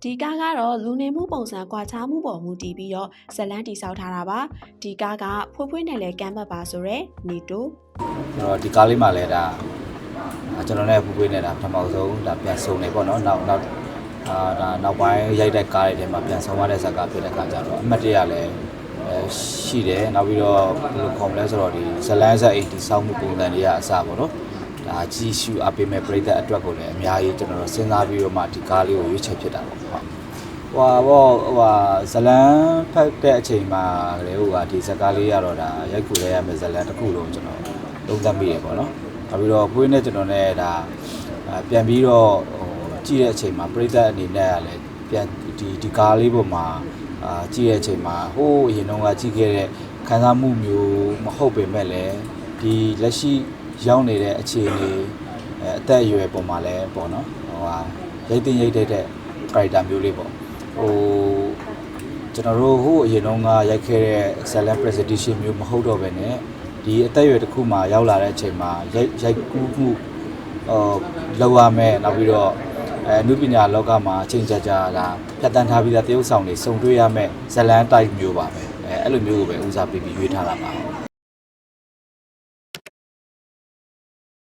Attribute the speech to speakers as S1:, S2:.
S1: ဒီကားကတော့လူနေမှုပုံစံကွာခြားမှုပေါ်မူတည်ပြီးတော့ဇလန်းတိဆောက်ထားတာပါဒီကားကဖွေးဖွေးနဲ့လည်းကမ်းဘတ်ပါဆိုရဲနေတို
S2: ဒီကားလေးမှလည်းဒါကျွန်တော်နဲ့ဖွေးဖွေးနဲ့ဒါပထမဆုံးဒါပြန်ဆုံနေပေါ့နော်နောက်ဒါနောက်ပိုင်းရိုက်တဲ့ကားတွေထဲမှာပြန်ဆုံရတဲ့ဇာတ်ကားဖြစ်တဲ့အခါကျတော့အမှတ်တရလည်းရှိတယ်နောက်ပြီးတော့ဘယ်လိုခေါ်မလဲဆိုတော့ဒီဇလန်းဇက်အိတ်တိဆောက်မှုပုံစံတွေကအစပေါ့နော်ဒါကြီးရှုအပေးမဲ့ပြိသက်အတွက်ကိုလည်းအများကြီးကျွန်တော်တို့စဉ်းစားပြီးတော့မှဒီကားလေးကိုရွေးချယ်ဖြစ်တာပေါ့ဇလန်းဖတ်တဲ့အချိန်မှာလေဟိုကဒီဇာတ်ကားလေးရတော့ဒါရိုက်ကူလဲရမယ်ဇလန်းတစ်ခုလုံးကျွန်တော်သုံးသပ်မိတယ်ပေါ့နော်နောက်ပြီးတော့ဖွေးနဲ့ကျွန်တော်နဲ့ဒါပြန်ပြီးတော့ကြည့်တဲ့အချိန်မှာပြိသက်အနေနဲ့ကလည်းပြန်ဒီကားလေးပေါ်မှာကြည့်တဲ့အချိန်မှာဟိုးအရင်တော့ကကြည့်ခဲ့တဲ့ခံစားမှုမျိုးမဟုတ်ပေမဲ့လည်းဒီလက်ရှိရောက်နေတဲ့အခြေအနေအသက်အရွယ်ပေါ်မှာလည်းပေါ့နော်ရိတ်သိမ်းရိတ်တဲ့ character မျိုးလေးပေါ့ကျွန်တော်တို့ဟိုအရင်တော့ကရိုက်ခဲ့တဲ့ excellent presentation မျိုးမဟုတ်တော့ဘဲနဲ့ဒီအသက်အရွယ်တစ်ခုမှရောက်လာတဲ့အချိန်မှာရိုက်ကူးမှုလောက်ရမယ်နောက်ပြီးတော့အနုပညာလောကမှာအချိန်ကြာလာဖြတ်တန်းထားပြီးသားတရုပ်ဆောင်တွေစုံတွေ့ရမယ်ဇလန်းတိုက်မျိုးပါပဲအဲ့လိုမျိုးကိုပဲဦးစားပေးပြီးရွေးထားတာပါ